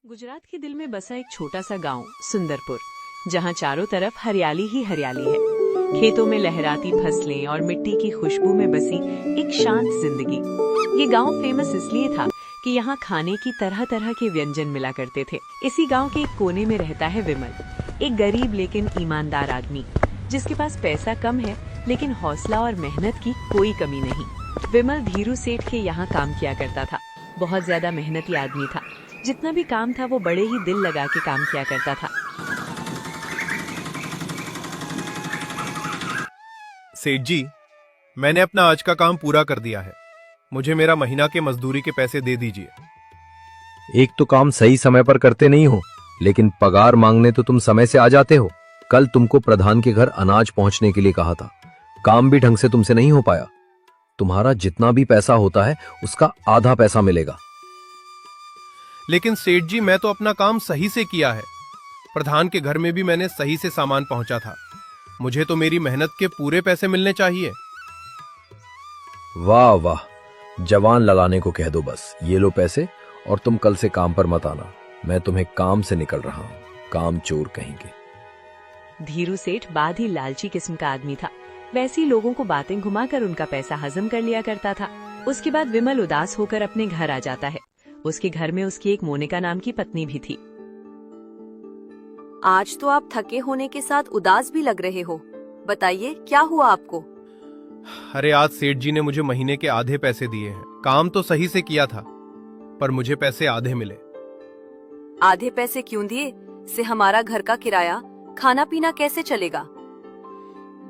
गुजरात के दिल में बसा एक छोटा सा गांव सुंदरपुर, जहां चारों तरफ हरियाली ही हरियाली है। खेतों में लहराती फसलें और मिट्टी की खुशबू में बसी एक शांत जिंदगी। ये गांव फेमस इसलिए था कि यहाँ खाने की तरह तरह के व्यंजन मिला करते थे। इसी गांव के एक कोने में रहता है विमल, एक गरीब लेकिन ईमानदार आदमी, जिसके पास पैसा कम है लेकिन हौसला और मेहनत की कोई कमी नहीं। विमल धीरू सेठ के यहाँ काम किया करता था। बहुत ज्यादा मेहनती आदमी था। जितना भी काम था वो बड़े ही दिल लगा के काम किया करता था। सेठ जी, मैंने अपना आज का काम पूरा कर दिया है। मुझे मेरा महीना के मजदूरी के पैसे दे दीजिए। एक तो काम सही समय पर करते नहीं हो, लेकिन पगार मांगने तो तुम समय से आ जाते हो। कल तुमको प्रधान के घर अनाज पहुंचने के लिए कहा था, काम भी ढंग से तुमसे नहीं हो पाया। तुम्हारा जितना भी पैसा होता है उसका आधा पैसा मिलेगा। लेकिन सेठ जी, मैं तो अपना काम सही से किया है। प्रधान के घर में भी मैंने सही से सामान पहुंचा था। मुझे तो मेरी मेहनत के पूरे पैसे मिलने चाहिए। वाह वाह, जवान लगाने को कह दो बस। ये लो पैसे और तुम कल से काम पर मत आना। मैं तुम्हें काम से निकल रहा हूँ, काम चोर कहेंगे। धीरू सेठ बाद ही लालची किस्म का आदमी था। वैसी लोगों को बातें घुमाकर उनका पैसा हजम कर लिया करता था। उसके बाद विमल उदास होकर अपने घर आ जाता है। उसके घर में उसकी एक मोनिका नाम की पत्नी भी थी। आज तो आप थके होने के साथ उदास भी लग रहे हो। बताइए क्या हुआ आपको? अरे आज सेठ जी ने मुझे महीने के आधे पैसे दिए हैं। काम तो सही से किया था, पर मुझे पैसे आधे मिले। आधे पैसे क्यों दिए? से हमारा घर का किराया, खाना पीना कैसे चलेगा?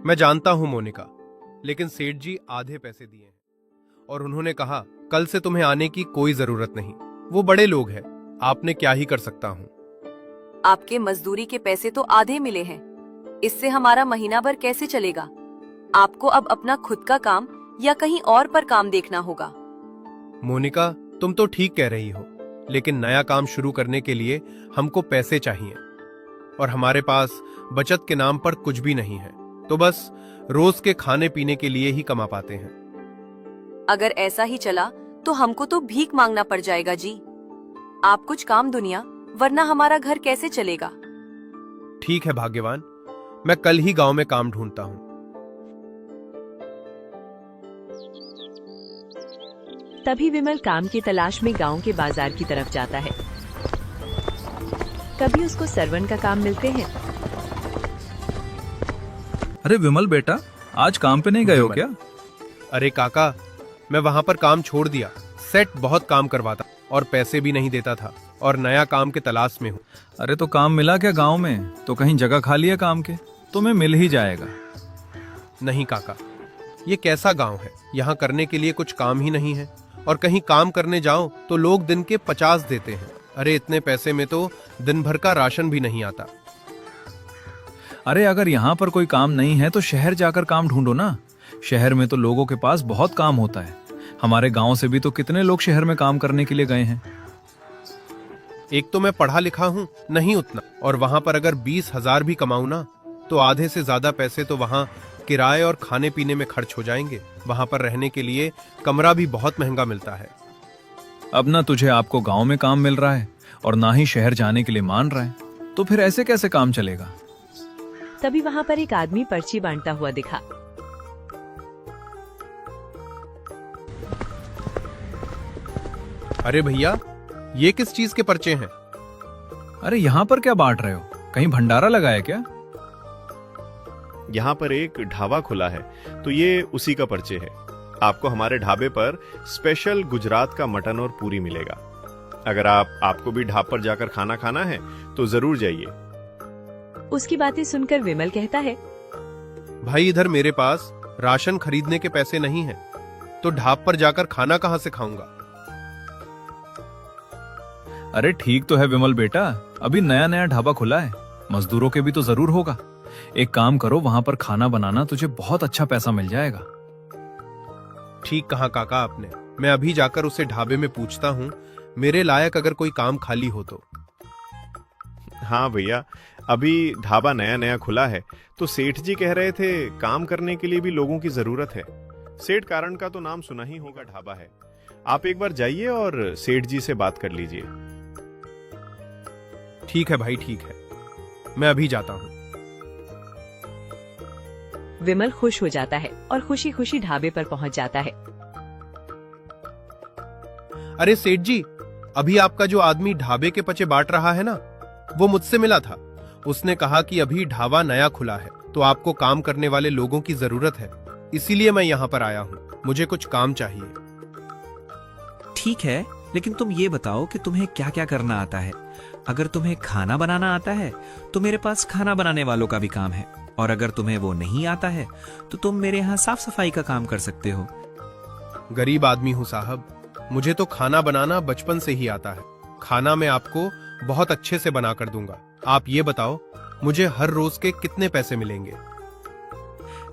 मैं जानता हूँ मोनिका, लेकिन सेठ जी आधे पैसे दिए हैं और उन्होंने कहा कल से तुम्हें आने की कोई जरूरत नहीं। वो बड़े लोग हैं, आपने क्या ही कर सकता हूँ। आपके मजदूरी के पैसे तो आधे मिले हैं, इससे हमारा महीना भर कैसे चलेगा? आपको अब अपना खुद का काम या कहीं और पर काम देखना होगा। मोनिका, तुम तो ठीक कह रही हो, लेकिन नया काम शुरू करने के लिए हमको पैसे चाहिए और हमारे पास बचत के नाम पर कुछ भी नहीं है। तो बस रोज के खाने पीने के लिए ही कमा पाते हैं। अगर ऐसा ही चला तो हमको तो भीख मांगना पड़ जाएगा जी। आप कुछ काम दुनिया, वरना हमारा घर कैसे चलेगा? ठीक है भाग्यवान, मैं कल ही गांव में काम ढूंढता हूँ। तभी विमल काम की तलाश में गांव के बाजार की तरफ जाता है। कभी उसको सरवन का काम मिलते हैं। अरे विमल बेटा, आज काम पे नहीं गए हो क्या? अरे काका, मैं वहां पर काम छोड़ दिया। सेठ बहुत काम करवाता और पैसे भी नहीं देता था और नया काम के तलाश में हूँ। अरे तो काम मिला क्या गांव में? तो कहीं जगह खाली है काम के? तुम्हें मिल ही जाएगा। नहीं काका, ये कैसा गांव है? यहाँ करने के लिए कुछ काम ही नहीं है और कहीं काम करने जाओ तो लोग दिन के 50 देते हैं। अरे इतने पैसे में तो दिन भर का राशन भी नहीं आता। अरे अगर यहाँ पर कोई काम नहीं है तो शहर जाकर काम ढूंढो ना। शहर में तो लोगों के पास बहुत काम होता है। हमारे गांव से भी तो कितने लोग शहर में काम करने के लिए गए हैं। एक तो मैं पढ़ा लिखा हूँ नहीं उतना, और वहां पर अगर 20,000 भी कमाऊं ना तो आधे से ज्यादा पैसे तो वहां किराए और खाने पीने में खर्च हो जाएंगे। वहां पर रहने के लिए कमरा भी बहुत महंगा मिलता है। अब ना तुझे आपको गांव में काम मिल रहा है और ना ही शहर जाने के लिए मान रहा है, तो फिर ऐसे कैसे काम चलेगा? तभी वहाँ पर एक आदमी पर्ची बांटता हुआ दिखा। अरे भैया, ये किस चीज के पर्चे हैं? अरे यहाँ पर क्या बांट रहे हो? कहीं भंडारा लगाया क्या? यहाँ पर एक ढाबा खुला है, तो ये उसी का पर्चे है। आपको हमारे ढाबे पर स्पेशल गुजरात का मटन और पूरी मिलेगा। अगर आपको भी ढाबा पर जाकर खाना खाना है तो जरूर जाइए। उसकी बातें सुनकर विमल कहता है, भाई इधर मेरे पास राशन खरीदने के पैसे नहीं हैं, तो ढाबा पर जाकर खाना कहाँ से खाऊंगा? अरे ठीक तो है विमल बेटा, अभी नया नया ढाबा खुला है, मजदूरों के भी तो जरूर होगा। एक काम करो, वहां पर खाना बनाना, तुझे बहुत अच्छा पैसा मिल जाएगा। ठीक कहा काका आपने। मैं अभी जाकर उसे ढाबे में पूछता हूँ, मेरे लायक अगर कोई काम खाली हो तो। हाँ भैया, अभी ढाबा नया नया खुला है, तो सेठ जी कह रहे थे काम करने के लिए भी लोगों की जरूरत है। सेठ कारण का तो नाम सुना ही होगा, ढाबा है। आप एक बार जाइए और सेठ जी से बात कर लीजिए। ठीक है भाई, ठीक है, मैं अभी जाता हूँ। विमल खुश हो जाता है और खुशी खुशी ढाबे पर पहुंच जाता है। अरे सेठ जी, अभी आपका जो आदमी ढाबे के पचे बांट रहा है ना, वो मुझसे मिला था। उसने कहा कि अभी ढाबा नया खुला है तो आपको काम करने वाले लोगों की जरूरत है, इसीलिए मैं यहाँ पर आया हूँ। मुझे कुछ काम चाहिए। ठीक है, लेकिन तुम ये बताओ कि तुम्हें क्या क्या करना आता है। अगर तुम्हें खाना बनाना आता है तो मेरे पास खाना बनाने वालों का भी काम है, और अगर तुम्हें वो नहीं आता है तो तुम मेरे यहाँ साफ सफाई का काम कर सकते हो। गरीब आदमी हूँ साहब, मुझे तो खाना बनाना बचपन से ही आता है। खाना मैं आपको बहुत अच्छे से बना कर दूंगा। आप ये बताओ, मुझे हर रोज के कितने पैसे मिलेंगे?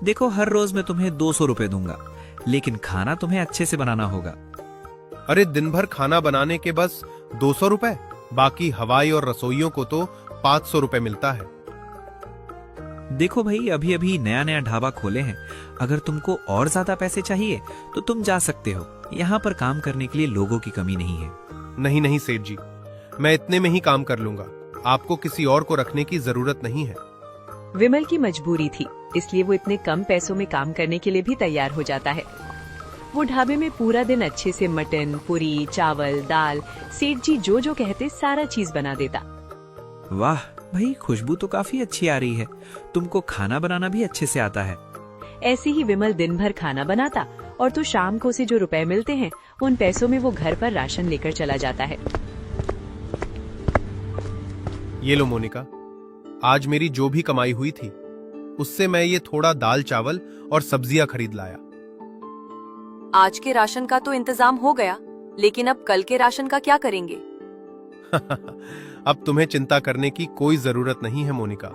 देखो, हर रोज मैं तुम्हें 200 रुपए दूंगा, लेकिन खाना तुम्हें अच्छे से बनाना होगा। अरे दिन भर खाना बनाने के बस 200 रुपए? बाकी हवाई और रसोइयों को तो 500 रुपए मिलता है। देखो भाई, अभी अभी नया नया ढाबा खोले हैं। अगर तुमको और ज्यादा पैसे चाहिए तो तुम जा सकते हो। यहाँ पर काम करने के लिए लोगों की कमी नहीं है। नहीं नहीं सेठ जी, मैं इतने में ही काम कर लूंगा। आपको किसी और को रखने की जरूरत नहीं है। विमल की मजबूरी थी, इसलिए वो इतने कम पैसों में काम करने के लिए भी तैयार हो जाता है। वो ढाबे में पूरा दिन अच्छे से मटन, पूरी, चावल, दाल, सेठ जी जो जो कहते सारा चीज बना देता। वाह भाई, खुशबू तो काफी अच्छी आ रही है। तुमको खाना बनाना भी अच्छे से आता है। ऐसे ही विमल दिन भर खाना बनाता और तो शाम को उसे जो रुपए मिलते हैं उन पैसों में वो घर पर राशन लेकर चला जाता है। ये लो मोनिका, आज मेरी जो भी कमाई हुई थी उससे मैं ये थोड़ा दाल चावल और सब्जियां खरीद लाया। आज के राशन का तो इंतजाम हो गया, लेकिन अब कल के राशन का क्या करेंगे? अब तुम्हें चिंता करने की कोई जरूरत नहीं है मोनिका।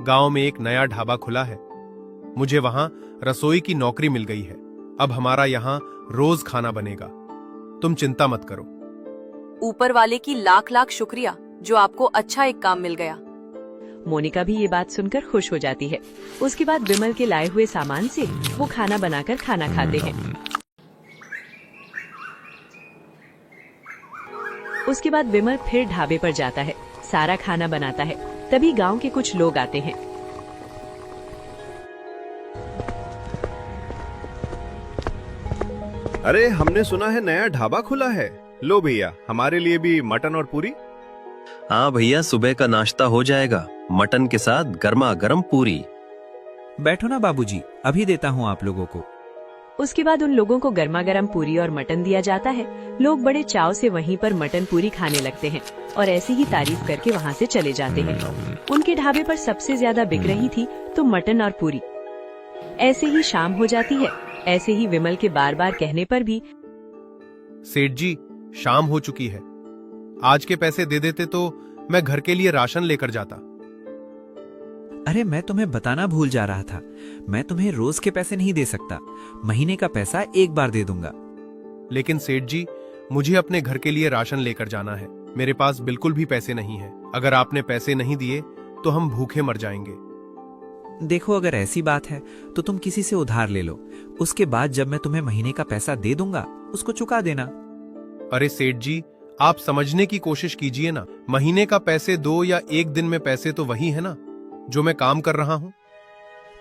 गांव में एक नया ढाबा खुला है, मुझे वहां रसोई की नौकरी मिल गई है। अब हमारा यहाँ रोज खाना बनेगा, तुम चिंता मत करो। ऊपर वाले की लाख लाख शुक्रिया जो आपको अच्छा एक काम मिल गया। मोनिका भी ये बात सुनकर खुश हो जाती है। उसके बाद विमल के लाए हुए सामान से वो खाना बनाकर खाना खाते हैं। उसके बाद विमल फिर ढाबे पर जाता है, सारा खाना बनाता है। तभी गांव के कुछ लोग आते हैं। अरे, हमने सुना है नया ढाबा खुला है। लो भैया, हमारे लिए भी मटन और पूरी। हाँ भैया, सुबह का नाश्ता हो जाएगा, मटन के साथ गर्मा गर्म पूरी। बैठो ना बाबूजी, अभी देता हूँ आप लोगों को। उसके बाद उन लोगों को गर्मा गर्म पूरी और मटन दिया जाता है। लोग बड़े चाव से वहीं पर मटन पूरी खाने लगते हैं और ऐसी ही तारीफ करके वहाँ से चले जाते हैं। उनके ढाबे पर सबसे ज्यादा बिक रही थी तो मटन और पूरी। ऐसे ही शाम हो जाती है। ऐसे ही विमल के बार बार कहने पर भी सेठ जी, शाम हो चुकी है, आज के पैसे दे देते तो मैं घर के लिए राशन लेकर जाता। अरे, मैं तुम्हें बताना भूल जा रहा था, मैं तुम्हें रोज के पैसे नहीं दे सकता। महीने का पैसा एक बार दे दूंगा। लेकिन सेठ जी, मुझे अपने घर के लिए राशन लेकर जाना है। मेरे पास बिल्कुल भी पैसे नहीं है। अगर आपने पैसे नहीं दिए तो हम भूखे मर जाएंगे। देखो, अगर ऐसी बात है तो तुम किसी से उधार ले लो। उसके बाद जब मैं तुम्हें महीने का पैसा दे दूंगा उसको चुका देना। अरे सेठ जी, आप समझने की कोशिश कीजिए ना। महीने का पैसे 2 या 1 दिन में पैसे तो वही है ना जो मैं काम कर रहा हूँ।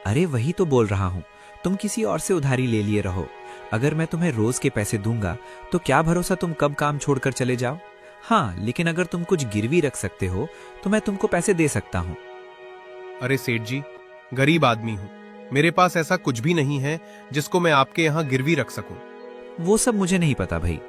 अरे वही तो बोल रहा हूँ, तुम किसी और से उधारी ले लिए रहो। अगर मैं तुम्हें रोज के पैसे दूंगा तो क्या भरोसा तुम कब काम छोड़कर चले जाओ। हाँ, लेकिन अगर तुम कुछ गिरवी रख सकते हो तो मैं तुमको पैसे दे सकता हूँ। अरे सेठ जी, गरीब आदमी हूँ, मेरे पास ऐसा कुछ भी नहीं है जिसको मैं आपके यहाँ गिरवी रख सकूं। वो सब मुझे नहीं पता भाई।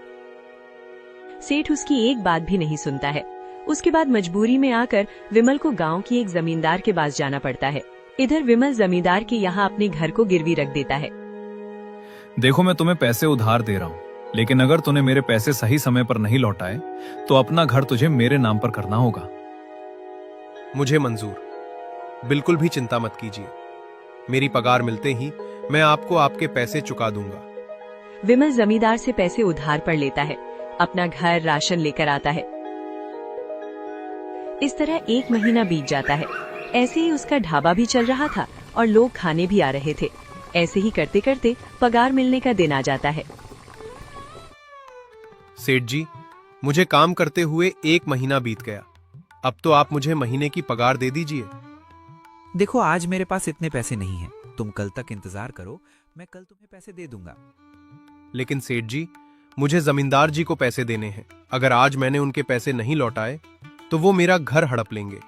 सेठ उसकी एक बात भी नहीं सुनता है। उसके बाद मजबूरी में आकर विमल को गांव की एक जमींदार के पास जाना पड़ता है। इधर विमल जमींदार के यहाँ अपने घर को गिरवी रख देता है। देखो, मैं तुम्हें पैसे उधार दे रहा हूँ, लेकिन अगर तूने मेरे पैसे सही समय पर नहीं लौटाए तो अपना घर तुझे मेरे नाम पर करना होगा। मुझे मंजूर, बिल्कुल भी चिंता मत कीजिए। मेरी पगार मिलते ही मैं आपको आपके पैसे चुका दूंगा। विमल जमींदार से पैसे उधार पर लेता है, अपना घर राशन लेकर आता है। इस तरह 1 महीना बीत जाता है। ऐसे ही उसका ढाबा भी चल रहा था और लोग खाने भी आ रहे थे। ऐसे ही करते करते पगार मिलने का दिन आ जाता है। सेठ जी, मुझे काम करते हुए 1 महीना बीत गया। अब तो आप मुझे महीने की पगार दे दीजिए। देखो, आज मेरे पास इतने पैसे नहीं हैं। तुम कल तक इंतजार करो, मैं कल तुम्हें पैसे दे दूंगा। लेकिन सेठ जी, मुझे जमींदार जी को पैसे देने हैं। अगर आज मैंने उनके पैसे नहीं लौटाए तो वो मेरा घर हड़प लेंगे।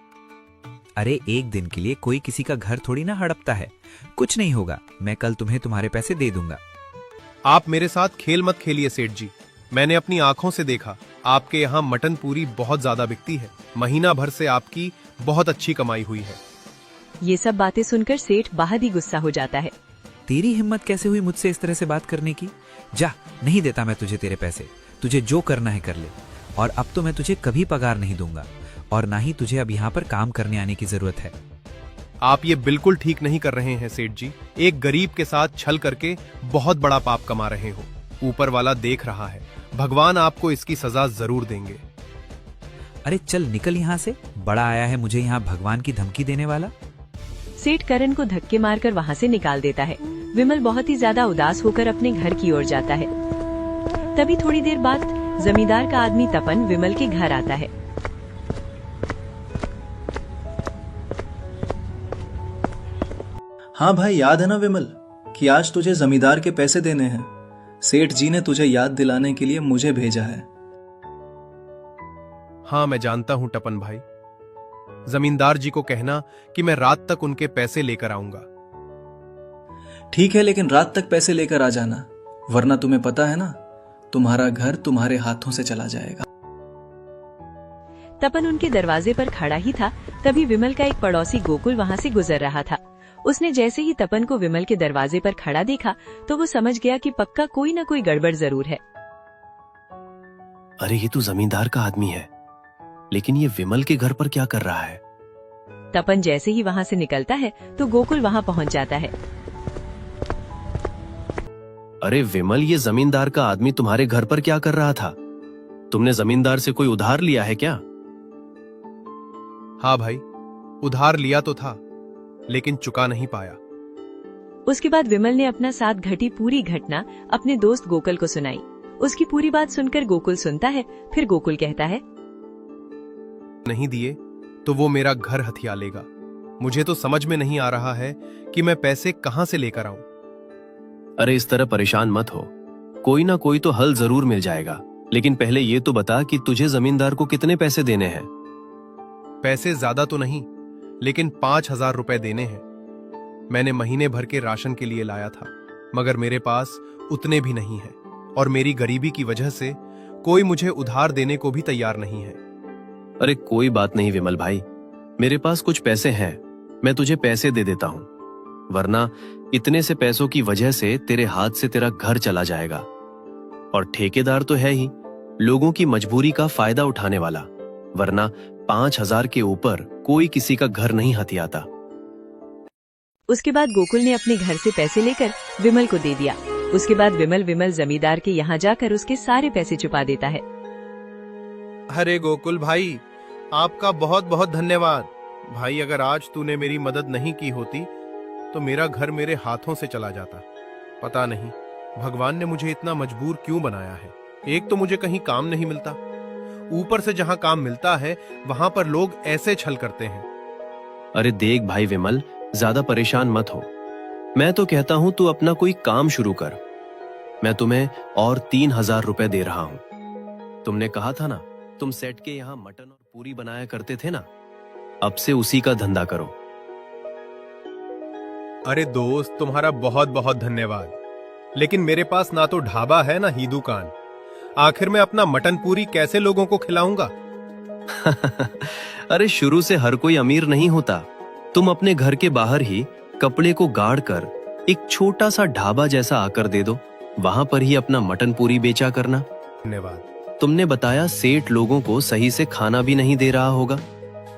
अरे, एक दिन के लिए कोई किसी का घर थोड़ी ना हड़पता है। कुछ नहीं होगा, मैं कल तुम्हें तुम्हारे पैसे दे दूंगा। आप मेरे साथ खेल मत खेलिए सेठ जी। मैंने अपनी आंखों से देखा, आपके यहाँ मटन पूरी बहुत ज्यादा बिकती है। महीना भर से आपकी बहुत अच्छी कमाई हुई है। ये सब बातें सुनकर सेठ बहुत ही गुस्सा हो जाता है। तेरी हिम्मत कैसे हुई मुझसे इस तरह से बात करने की? जा, नहीं देता मैं तुझे तेरे पैसे। तुझे जो करना है कर ले। और अब तो मैं तुझे कभी पगार नहीं दूंगा, और ना ही तुझे अब यहाँ पर काम करने आने की जरूरत है। आप ये बिल्कुल ठीक नहीं कर रहे हैं सेठ जी। एक गरीब के साथ छल करके बहुत बड़ा पाप कमा रहे हो। ऊपर वाला देख रहा है, भगवान आपको इसकी सजा जरूर देंगे। अरे चल निकल यहाँ से। बड़ा आया है मुझे यहाँ भगवान की धमकी देने वाला। सेठ करण को धक्के मारकर वहाँ से निकाल देता है। विमल बहुत ही ज्यादा उदास होकर अपने घर की ओर जाता है। तभी थोड़ी देर बाद जमींदार का आदमी तपन विमल के घर आता है। हाँ भाई, याद है ना विमल कि आज तुझे जमींदार के पैसे देने हैं। सेठ जी ने तुझे याद दिलाने के लिए मुझे भेजा है। हाँ, मैं जानता हूं टपन भाई। जमींदार जी को कहना कि मैं रात तक उनके पैसे लेकर आऊंगा। ठीक है, लेकिन रात तक पैसे लेकर आ जाना, वरना तुम्हें पता है ना, तुम्हारा घर तुम्हारे हाथों से चला जाएगा। तपन उनके दरवाजे पर खड़ा ही था, तभी विमल का एक पड़ोसी गोकुल वहाँ से गुजर रहा था। उसने जैसे ही तपन को विमल के दरवाजे पर खड़ा देखा तो वो समझ गया कि पक्का कोई न कोई गड़बड़ जरूर है। अरे, ये तो जमींदार का आदमी है, लेकिन ये विमल के घर पर क्या कर रहा है? तपन जैसे ही वहाँ से निकलता है तो गोकुल वहाँ पहुँच जाता है। अरे विमल, ये जमींदार का आदमी तुम्हारे घर पर क्या कर रहा था? तुमने जमींदार से कोई उधार लिया है क्या? हाँ भाई, उधार लिया तो था, लेकिन चुका नहीं पाया। उसके बाद विमल ने अपना साथ घटी पूरी घटना अपने दोस्त गोकुल को सुनाई। उसकी पूरी बात सुनकर गोकुल सुनता है। फिर गोकुल कहता है, नहीं दिए तो वो मेरा घर हथिया लेगा। मुझे तो समझ में नहीं आ रहा है कि मैं पैसे कहां से लेकर आऊं। अरे इस तरह परेशान मत हो, कोई ना कोई तो हल जरूर मिल जाएगा। लेकिन पहले ये तो बता कि तुझे जमींदार को कितने पैसे देने हैं? पैसे ज्यादा तो नहीं, लेकिन 5,000 रुपए देने हैं। मैंने महीने भर के राशन के लिए लाया था, मगर मेरे पास उतने भी नहीं हैं, और मेरी गरीबी की वजह से कोई मुझे उधार देने को भी तैयार नहीं है। अरे कोई बात नहीं विमल भाई, मेरे पास कुछ पैसे हैं, मैं तुझे पैसे दे देता हूं। वरना इतने से पैसों की वजह से तेरे हाथ से तेरा घर चला जाएगा। और ठेकेदार तो है ही लोगों की मजबूरी का फायदा उठाने वाला, वरना 5,000 के ऊपर कोई किसी का घर नहीं हथियाता। उसके बाद गोकुल ने अपने घर से पैसे लेकर विमल को दे दिया। उसके बाद विमल जमींदार के यहाँ जाकर उसके सारे पैसे छुपा देता है। अरे गोकुल भाई, आपका बहुत बहुत धन्यवाद। भाई, अगर आज तूने मेरी मदद नहीं की होती तो मेरा घर मेरे हाथों से चला जाता। पता नहीं भगवान ने मुझे इतना मजबूर क्यों बनाया है। एक तो मुझे कहीं काम नहीं मिलता, ऊपर से जहां काम मिलता है वहां पर लोग ऐसे छल करते हैं। अरे देख भाई विमल, ज्यादा परेशान मत हो। मैं तो कहता हूं तू अपना कोई काम शुरू कर। मैं तुम्हें और 3,000 रुपए दे रहा हूं। तुमने कहा था ना तुम सेठ के यहाँ मटन और पूरी बनाया करते थे ना, अब से उसी का धंधा करो। अरे दोस्त, तुम्हारा बहुत बहुत धन्यवाद, लेकिन मेरे पास ना तो ढाबा है ना ही दुकान। आखिर मैं अपना मटन पूरी कैसे लोगों को खिलाऊंगा? अरे शुरू से हर कोई अमीर नहीं होता। तुम अपने घर के बाहर ही कपड़े को गाड़ कर एक छोटा सा ढाबा जैसा आकर दे दो, वहां पर ही अपना मटन पूरी बेचा करना। धन्यवाद। तुमने बताया सेठ लोगों को सही से खाना भी नहीं दे रहा होगा,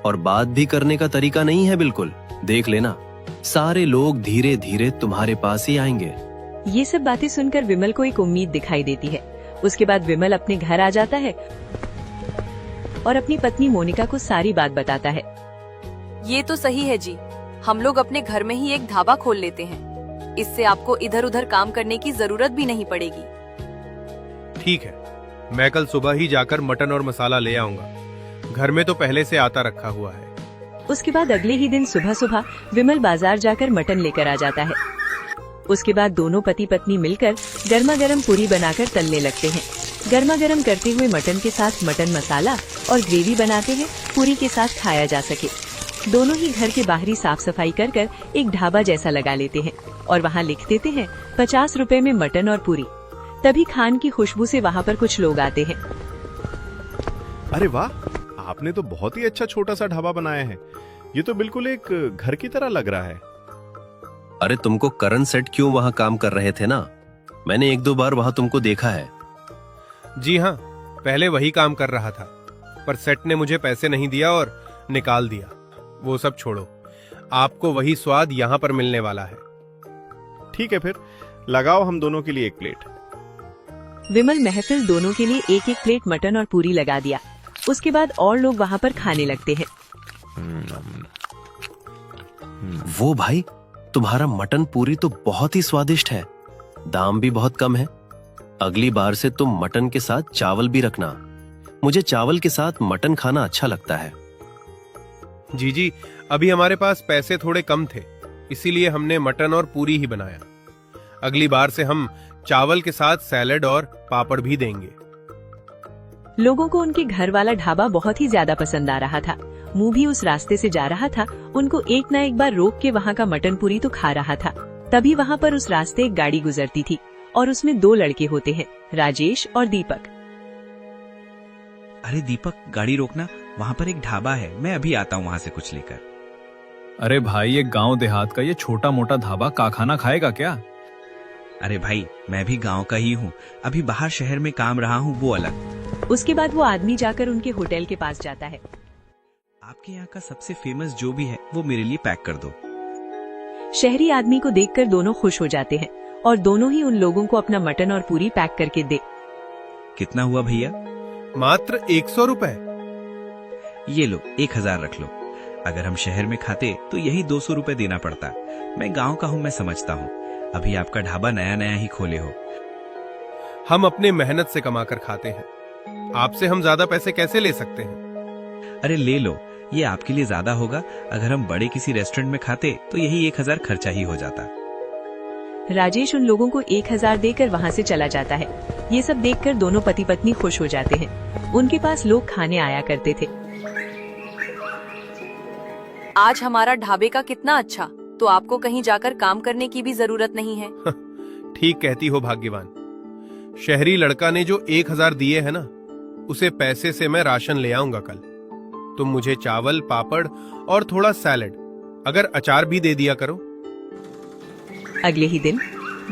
और बात भी करने का तरीका नहीं है बिल्कुल। देख लेना, सारे लोग धीरे धीरे तुम्हारे पास ही आएंगे। ये सब बातें सुनकर विमल को एक उम्मीद दिखाई देती है। उसके बाद विमल अपने घर आ जाता है और अपनी पत्नी मोनिका को सारी बात बताता है। ये तो सही है जी, हम लोग अपने घर में ही एक ढाबा खोल लेते हैं। इससे आपको इधर उधर काम करने की जरूरत भी नहीं पड़ेगी। ठीक है, मैं कल सुबह ही जाकर मटन और मसाला ले आऊंगा। घर में तो पहले से आता रखा हुआ है। उसके बाद अगले ही दिन सुबह सुबह विमल बाजार जाकर मटन लेकर आ जाता है। उसके बाद दोनों पति पत्नी मिलकर गर्मा गर्म पूरी बनाकर तलने लगते हैं। गर्मा गर्म करते हुए मटन के साथ मटन मसाला और ग्रेवी बनाते हैं, पूरी के साथ खाया जा सके। दोनों ही घर के बाहरी साफ सफाई कर कर एक ढाबा जैसा लगा लेते हैं और वहाँ लिख देते हैं 50 रुपए में मटन और पूरी। तभी खान की खुशबू से वहाँ पर कुछ लोग आते हैं। अरे वाह, आपने तो बहुत ही अच्छा छोटा सा ढाबा बनाया है। ये तो बिल्कुल एक घर की तरह लग रहा है। अरे तुमको करण सेठ क्यों वहां काम कर रहे थे ना, मैंने एक दो बार वहां तुमको देखा है। जी हाँ, पहले वही काम कर रहा था, पर सेठ ने मुझे पैसे नहीं दिया और निकाल दिया। वो सब छोड़ो, आपको वही स्वाद यहाँ पर मिलने वाला है। ठीक है, फिर लगाओ हम दोनों के लिए एक प्लेट। विमल महफिल दोनों के लिए एक एक प्लेट मटन और पूरी लगा दिया। उसके बाद और लोग वहाँ पर खाने लगते हैं। वो भाई, तुम्हारा मटन पूरी तो बहुत ही स्वादिष्ट है, दाम भी बहुत कम है। अगली बार से तुम मटन के साथ चावल भी रखना, मुझे चावल के साथ मटन खाना अच्छा लगता है। जी, अभी हमारे पास पैसे थोड़े कम थे, इसीलिए हमने मटन और पूरी ही बनाया। अगली बार से हम चावल के साथ सैलेड और पापड़ भी देंगे। लोगों को उनके घर वाला ढाबा बहुत ही ज्यादा पसंद आ रहा था। मुंह भी उस रास्ते से जा रहा था, उनको एक न एक बार रोक के वहाँ का मटन पूरी तो खा रहा था। तभी वहाँ पर उस रास्ते एक गाड़ी गुजरती थी और उसमें दो लड़के होते हैं, राजेश और दीपक। अरे दीपक, गाड़ी रोकना, वहाँ पर एक ढाबा है, मैं अभी आता हूँ वहाँ से कुछ लेकर। अरे भाई, ये गांव देहात का ये छोटा मोटा ढाबा का खाना खाएगा क्या? अरे भाई, मैं भी गांव का ही हूँ, अभी बाहर शहर में काम रहा हूँ, वो अलग। उसके बाद वो आदमी जाकर उनके होटल के पास जाता है। आपके यहाँ का सबसे फेमस जो भी है वो मेरे लिए पैक कर दो। शहरी आदमी को देखकर दोनों खुश हो जाते हैं और दोनों ही उन लोगों को अपना मटन और पूरी पैक करके दे। कितना हुआ भैया? मात्र 100 रुपए। ये लो, 1000 रख लो। अगर हम शहर में खाते तो यही 200 रुपए देना पड़ता। मैं गांव का हूँ, मैं समझता हूँ। अभी आपका ढाबा नया नया ही खोले हो। हम अपने मेहनत से कमा कर खाते हैं, आपसे हम ज्यादा पैसे कैसे ले सकते हैं? अरे ले लो, ये आपके लिए ज्यादा होगा। अगर हम बड़े किसी रेस्टोरेंट में खाते तो यही 1000 खर्चा ही हो जाता। राजेश उन लोगों को 1000 देकर वहाँ से चला जाता है। ये सब देखकर दोनों पति पत्नी खुश हो जाते हैं। उनके पास लोग खाने आया करते थे। आज हमारा ढाबे का कितना अच्छा, तो आपको कहीं जाकर काम करने की भी जरूरत नहीं है। ठीक कहती हो भाग्यवान। शहरी लड़का ने जो 1000 दिए है ना, उसे पैसे से मैं राशन ले आऊंगा कल। तुम मुझे चावल, पापड़ और थोड़ा सैलेड, अगर अचार भी दे दिया करो। अगले ही दिन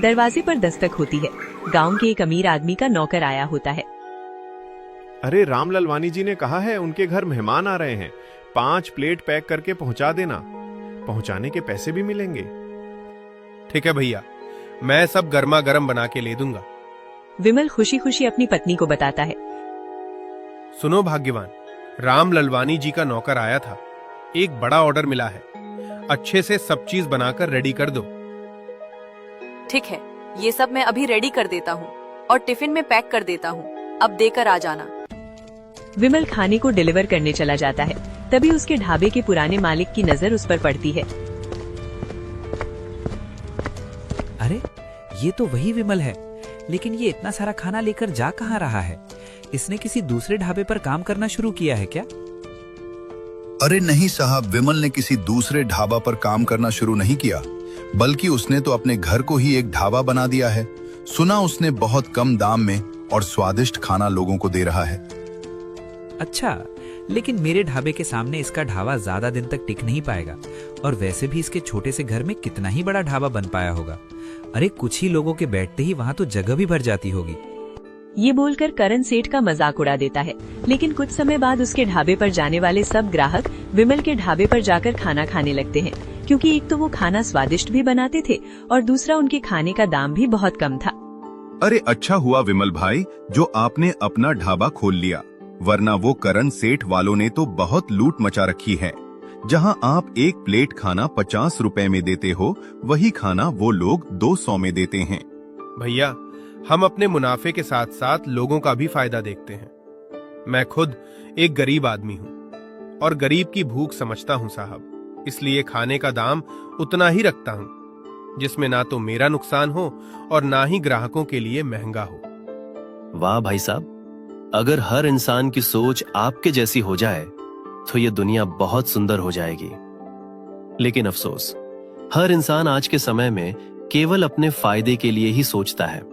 दरवाजे पर दस्तक होती है। गांव के एक अमीर आदमी का नौकर आया होता है। अरे राम ललवानी जी ने कहा है उनके घर मेहमान आ रहे हैं, 5 प्लेट पैक करके पहुंचा देना, पहुंचाने के पैसे भी मिलेंगे। ठीक है भैया, मैं सब गर्मा गर्म बना के ले दूंगा। विमल खुशी खुशी अपनी पत्नी को बताता है। सुनो भाग्यवान, राम ललवानी जी का नौकर आया था, एक बड़ा ऑर्डर मिला है, अच्छे से सब चीज बनाकर रेडी कर दो। ठीक है, ये सब मैं अभी रेडी कर देता हूँ और टिफिन में पैक कर देता हूँ, अब देकर आ जाना। विमल खाने को डिलीवर करने चला जाता है। तभी उसके ढाबे के पुराने मालिक की नजर उस पर पड़ती है। अरे ये तो वही विमल है, लेकिन ये इतना सारा खाना लेकर जा कहाँ रहा है? इसने किसी दूसरे ढाबे पर काम करना शुरू किया है क्या? अरे नहीं साहब, विमल ने किसी दूसरे ढाबा पर काम करना शुरू नहीं किया, बल्कि उसने तो अपने घर को ही एक ढाबा बना दिया है। सुना उसने बहुत कम दाम में और स्वादिष्ट खाना लोगों को दे रहा है। अच्छा, लेकिन मेरे ढाबे के सामने इसका ढाबा ज्यादा दिन तक टिक नहीं पाएगा, और वैसे भी इसके छोटे से घर में कितना ही बड़ा ढाबा बन पाया होगा। अरे कुछ ही लोगों के बैठते ही वहाँ तो जगह भी भर जाती होगी। ये बोलकर करण सेठ का मजाक उड़ा देता है, लेकिन कुछ समय बाद उसके ढाबे पर जाने वाले सब ग्राहक विमल के ढाबे पर जाकर खाना खाने लगते हैं, क्योंकि एक तो वो खाना स्वादिष्ट भी बनाते थे और दूसरा उनके खाने का दाम भी बहुत कम था। अरे अच्छा हुआ विमल भाई जो आपने अपना ढाबा खोल लिया, वरना वो करण सेठ वालों ने तो बहुत लूट मचा रखी है। जहां आप एक प्लेट खाना 50 रुपए में देते हो, वही खाना वो लोग 200 में देते हैं। भैया, हम अपने मुनाफे के साथ साथ लोगों का भी फायदा देखते हैं। मैं खुद एक गरीब आदमी हूं और गरीब की भूख समझता हूं साहब, इसलिए खाने का दाम उतना ही रखता हूं जिसमें ना तो मेरा नुकसान हो और ना ही ग्राहकों के लिए महंगा हो। वाह भाई साहब, अगर हर इंसान की सोच आपके जैसी हो जाए तो ये दुनिया बहुत सुंदर हो जाएगी। लेकिन अफसोस, हर इंसान आज के समय में केवल अपने फायदे के लिए ही सोचता है।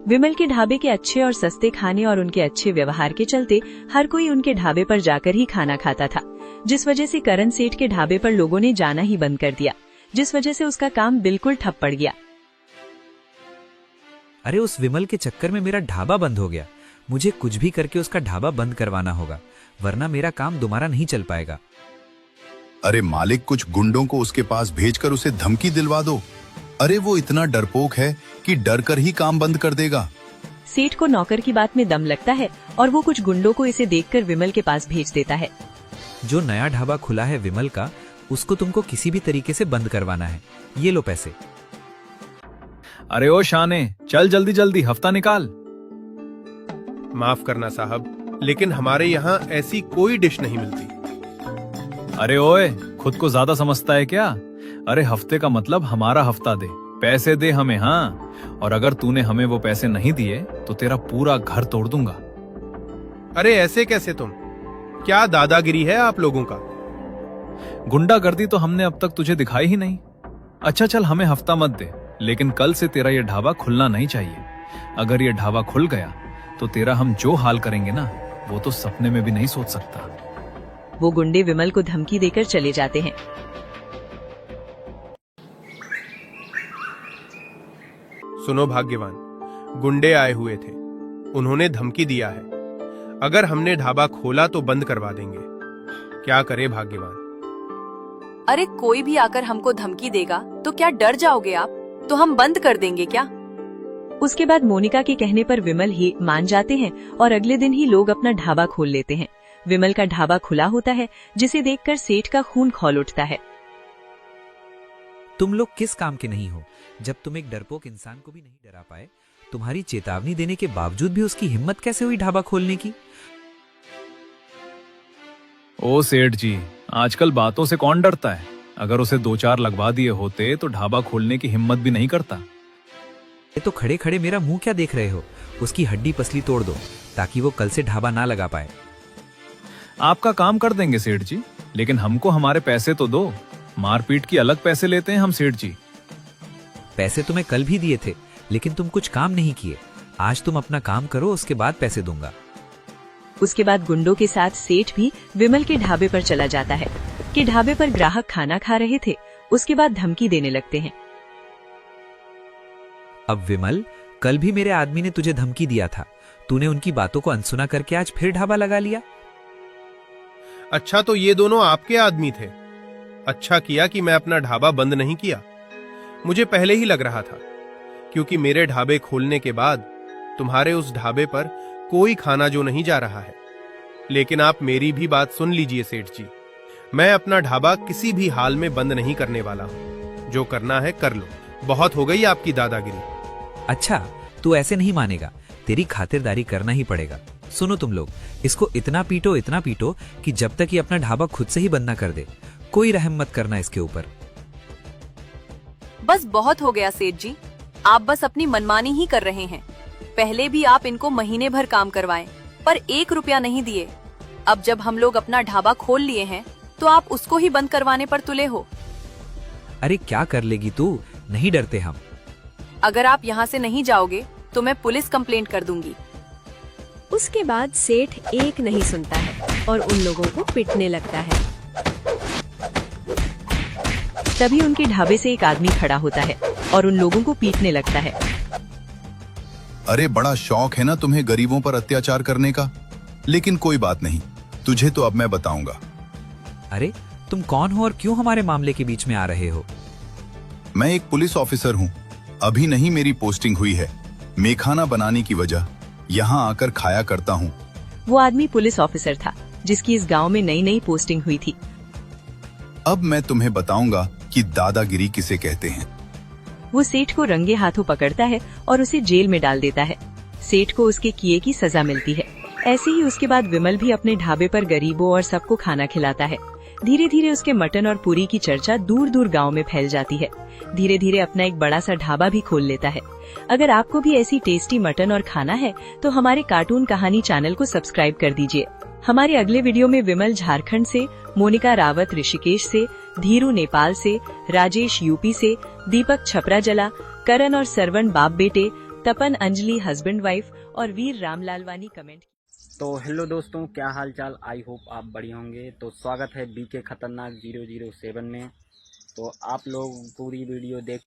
विमल के ढाबे के अच्छे और सस्ते खाने और उनके अच्छे व्यवहार के चलते हर कोई उनके ढाबे पर जाकर ही खाना खाता था, जिस वजह से करण सेठ के ढाबे पर लोगों ने जाना ही बंद कर दिया, जिस वजह से उसका काम बिल्कुल ठप पड़ गया। अरे उस विमल के चक्कर में मेरा ढाबा बंद हो गया। मुझे कुछ भी करके उसका ढाबा बंद करवाना होगा, वरना मेरा काम दोबारा नहीं चल पाएगा। अरे मालिक, कुछ गुंडों को उसके पास भेजकर उसे धमकी दिलवा दो। अरे वो इतना डरपोक है कि डर कर ही काम बंद कर देगा। सेठ को नौकर की बात में दम लगता है और वो कुछ गुंडों को इसे देखकर विमल के पास भेज देता है। जो नया ढाबा खुला है विमल का, उसको तुमको किसी भी तरीके से बंद करवाना है। ये लो पैसे। अरे ओ शाने, चल जल्दी जल्दी हफ्ता निकाल। माफ करना साहब, लेकिन हमारे यहाँ ऐसी कोई डिश नहीं मिलती। अरे ओए, खुद को ज्यादा समझता है क्या? अरे हफ्ते का मतलब हमारा हफ्ता दे, पैसे दे हमें। हाँ, और अगर तूने हमें वो पैसे नहीं दिए तो तेरा पूरा घर तोड़ दूंगा। अरे ऐसे कैसे तुम? क्या दादागिरी है आप लोगों का? गुंडागर्दी तो हमने अब तक तुझे दिखाई ही नहीं। अच्छा चल, हमें हफ्ता मत दे, लेकिन कल से तेरा ये ढाबा खुलना नहीं चाहिए। अगर ये ढाबा खुल गया तो तेरा हम जो हाल करेंगे ना, वो तो सपने में भी नहीं सोच सकता। वो गुंडे विमल को धमकी देकर चले जाते हैं। सुनो भाग्यवान, गुंडे आए हुए थे, उन्होंने धमकी दिया है अगर हमने ढाबा खोला तो बंद करवा देंगे। क्या करे भाग्यवान? अरे कोई भी आकर हमको धमकी देगा तो क्या डर जाओगे आप? तो हम बंद कर देंगे क्या? उसके बाद मोनिका के कहने पर विमल ही मान जाते हैं और अगले दिन ही लोग अपना ढाबा खोल लेते हैं। विमल का ढाबा खुला होता है, जिसे देखकर सेठ का खून खौल उठता है। तुम लोग किस काम के नहीं हो? जब तुम एक डरपोक इंसान को भी नहीं डरा पाए, तुम्हारी चेतावनी देने के बावजूद भी उसकी हिम्मत कैसे हुई ढाबा खोलने की? ओ सेठ जी, आजकल बातों से कौन डरता है? अगर उसे 2-4 लगवा दिए होते तो ढाबा खोलने की हिम्मत भी नहीं करता। ये तो खड़े खड़े मेरा मुंह क्या देख रहे हो? उसकी हड्डी पसली तोड़ दो ताकि वो कल से ढाबा ना लगा पाए। आपका काम कर देंगे सेठ जी, लेकिन हमको हमारे पैसे तो दो। मारपीट की अलग पैसे लेते हैं हम सेठ जी। पैसे तुम्हें कल भी दिए थे, लेकिन तुम कुछ काम नहीं किए। आज तुम अपना काम करो, उसके बाद पैसे दूंगा। उसके बाद गुंडों के साथ सेठ भी विमल के ढाबे पर चला जाता है कि ढाबे पर ग्राहक खाना खा रहे थे। उसके बाद धमकी देने लगते हैं। अब विमल, कल भी मेरे आदमी ने तुझे धमकी दिया था, तूने उनकी बातों को अनसुना करके आज फिर ढाबा लगा लिया। अच्छा, तो ये दोनों आपके आदमी थे? अच्छा किया कि मैं अपना ढाबा बंद नहीं किया। मुझे पहले ही लग रहा था, क्योंकि मेरे ढाबे खोलने के बाद तुम्हारे उस ढाबे पर कोई खाना जो नहीं जा रहा है। लेकिन आप मेरी भी बात सुन लीजिए सेठ जी, मैं अपना ढाबा किसी भी हाल में बंद नहीं करने वाला हूं। जो करना है कर लो, बहुत हो गई आपकी दादागिरी। अच्छा, तू ऐसे नहीं मानेगा, तेरी खातिरदारी करना ही पड़ेगा। सुनो तुम लोग, इसको इतना पीटो कि जब तक ये अपना ढाबा खुद से ही बंद ना कर दे। कोई रहम मत करना इसके ऊपर। बस बहुत हो गया सेठ जी, आप बस अपनी मनमानी ही कर रहे हैं। पहले भी आप इनको महीने भर काम करवाएं, पर 1 रुपया नहीं दिए। अब जब हम लोग अपना ढाबा खोल लिए हैं, तो आप उसको ही बंद करवाने पर तुले हो। अरे क्या कर लेगी तू? नहीं डरते हम। अगर आप यहाँ से नहीं जाओगे तो मैं पुलिस कंप्लेंट कर दूंगी। उसके बाद सेठ एक नहीं सुनता है और उन लोगों को पीटने लगता है। तभी उनके ढाबे से एक आदमी खड़ा होता है और उन लोगों को पीटने लगता है। अरे बड़ा शौक है ना तुम्हें गरीबों पर अत्याचार करने का, लेकिन कोई बात नहीं, तुझे तो अब मैं बताऊंगा। अरे तुम कौन हो और क्यों हमारे मामले के बीच में आ रहे हो? मैं एक पुलिस ऑफिसर हूँ। अभी नहीं मेरी पोस्टिंग हुई है। मेखाना बनाने की वजह यहाँ आकर खाया करता हूँ। वो आदमी पुलिस ऑफिसर था जिसकी इस गांव में नई पोस्टिंग हुई थी। अब मैं तुम्हें बताऊंगा कि दादागिरी किसे कहते हैं। वो सेठ को रंगे हाथों पकड़ता है और उसे जेल में डाल देता है। सेठ को उसके किए की सजा मिलती है। ऐसे ही उसके बाद विमल भी अपने ढाबे पर गरीबों और सबको खाना खिलाता है। धीरे धीरे उसके मटन और पूरी की चर्चा दूर दूर गांव में फैल जाती है। धीरे धीरे अपना एक बड़ा सा ढाबा भी खोल लेता है। अगर आपको भी ऐसी टेस्टी मटन और खाना है तो हमारे कार्टून कहानी चैनल को सब्सक्राइब कर दीजिए। हमारे अगले वीडियो में विमल झारखंड से, मोनिका रावत ऋषिकेश से, धीरू नेपाल से, राजेश यूपी से, दीपक छपरा जला, करण और सरवण बाप बेटे, तपन अंजलि हस्बैंड वाइफ और वीर रामलाल वानी कमेंट। तो हेलो दोस्तों, क्या हाल चाल। आई होप आप बढ़िया होंगे। तो स्वागत है बीके खतरनाक 007 में। तो आप लोग पूरी वीडियो देख